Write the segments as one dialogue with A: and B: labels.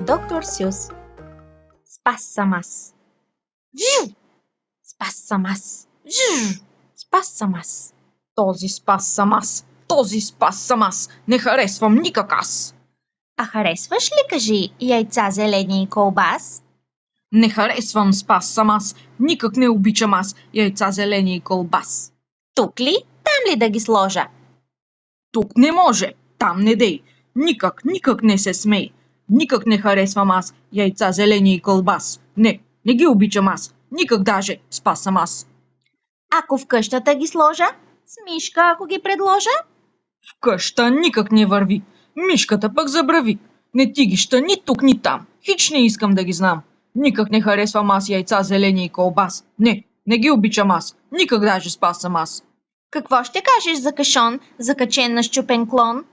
A: Доктор Сюс. Спас съм аз. Вжу! Спас съм аз. Вжу! Спас съм аз.
B: Този спас съм аз. Този спас съм аз. Не харесвам никак аз.
A: А харесваш ли, кажи, яйца, зелени и колбас?
B: Не харесвам спас съм аз. Никак не обичам аз яйца, зелени и колбас.
A: Тук ли? Там ли да ги сложа?
B: Тук не може. Там не дей. Никак не се смей. Никак не харесвам аз яйца, зелени и колбас. Не ги обичам аз. Никак даже спас съм аз.
A: Ако в къщата ги сложа? С мишка, ако ги предложа?
B: В къща никак не върви. Мишката пък забрави. Не ти ги ща ни тук, ни там. Хич не искам да ги знам. Никак не харесвам аз яйца, зелени и колбас. Не ги обичам аз. Никак даже спас съм аз.
A: Какво ще кажеш за кашон, закачен на счупен клон?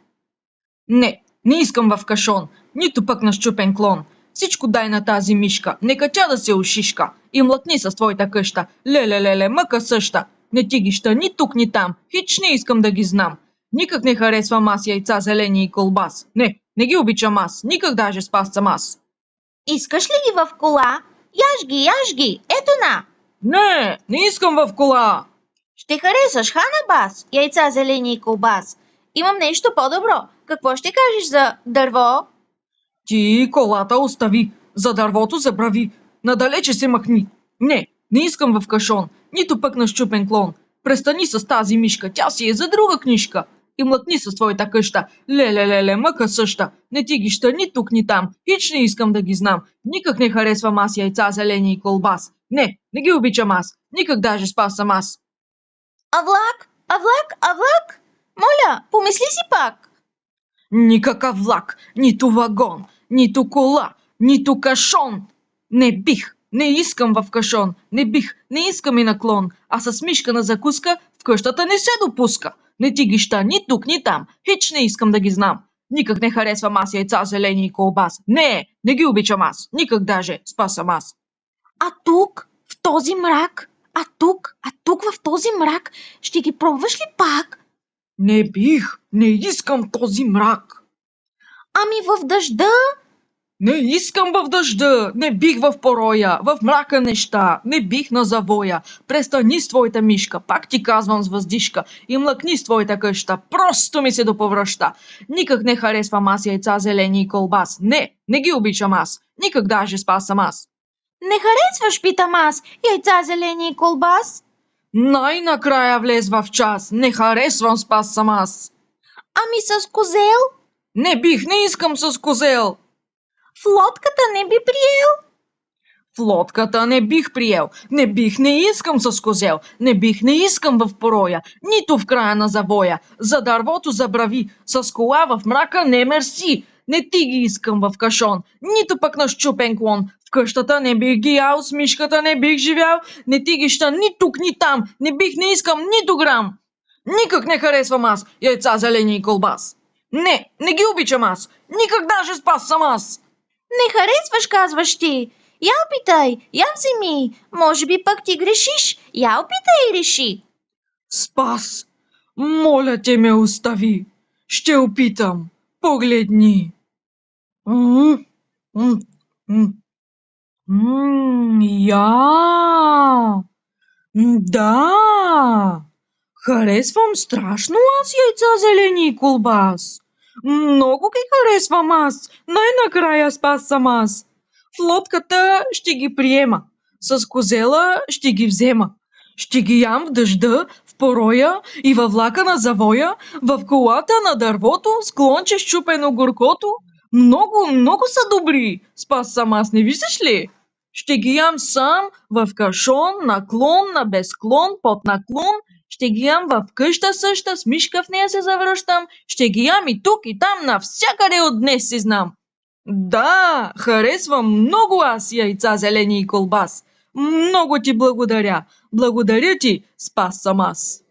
B: Не искам в кашон, нито пък на счупен клон. Всичко дай на тази мишка, нека тя да се ушишка и млъкни с твоята къща. Леле, мъка съща. Не ти ги ща ни тук, ни там. Хич не искам да ги знам. Никак не харесвам аз яйца, зелени и колбас. Не ги обичам аз. Никак даже спас съм аз.
A: Искаш ли ги в кола? Яж ги, ето на!
B: Не искам в кола.
A: Ще харесаш, Ханабас, яйца, зелени и колбас. Имам нещо по-добро. Какво ще кажеш за дърво?
B: Ти колата остави, за дървото забрави. Надалече се махни. Не искам в кашон, нито пък на счупен клон. Престани с тази мишка, тя си е за друга книжка. И млъкни с твоята къща. Леле, мъка съща. Не ти ги ща ни тук, ни там. Хич не искам да ги знам. Никак не харесвам аз яйца, зелени и колбас. Не ги обичам аз. Никак даже спас съм аз.
A: А влак? Моля, помисли си пак.
B: Никакъв влак, нито вагон, нито кола, нито кашон. Не искам в кашон, не искам и наклон, а с мишка на закуска в къщата не се допуска. Не ти ги ща ни тук, ни там, хич не искам да ги знам. Никак не харесвам аз яйца, зелени и колбас. Не ги обичам аз, никак даже спас съм аз.
A: А тук, в този мрак, а тук в този мрак, ще ги пробваш ли пак?
B: Не искам този мрак.
A: Ами в дъжда?
B: Не искам в дъжда, не бих в пороя, в мрака неща, не бих на завоя. Престани с твоята мишка, пак ти казвам с въздишка, и млъкни с твоята къща, просто ми се доповръща. Никак не харесвам аз яйца, зелени и колбас. Не ги обичам аз, никак даже спас съм аз.
A: Не харесваш, питам аз, яйца, зелени и колбас?
B: Най-накрая влез в час, не харесвам, спас съм аз.
A: Ами с козел?
B: Не искам с козел.
A: В лодката не би приел?
B: В лодката не бих приел, не искам с козел, не искам в пороя, нито в края на завоя. За дървото забрави, с кола в мрака не мерси. Не ти ги искам в кашон, нито пък на счупен клон. В къщата не бих ги ял, с мишката не бих живял, не ти ги ща ни тук, ни там, не искам нито грам. Никак не харесвам аз яйца, зелени и колбас. Не ги обичам аз, никак даже спас съм аз.
A: Не харесваш, казваш ти. Я опитай, я вземи. Може би пък ти грешиш. Я опитай и реши.
B: Спас, моля те ме остави. Ще опитам. Погледни. Я. Да. Харесвам страшно аз яйца, зелени и колбас. Много ги харесвам аз. Най-накрая спас съм аз. В лодката ще ги приема. С козела ще ги взема. Ще ги ям в дъжда, в пороя и във влака на завоя, в колата на дървото, с клонче счупено горкото. Много са добри. Спас съм аз, не виждаш ли? Ще ги ям сам, в кашон, наклон, на безклон, под наклон. Ще ги ям в къща съща, с мишка в нея се завръщам. Ще ги ям и тук и там, навсякъде от днес си знам. Да, харесвам много аз яйца, зелени и колбас. Много ти благодаря. Благодаря ти, спас съм аз.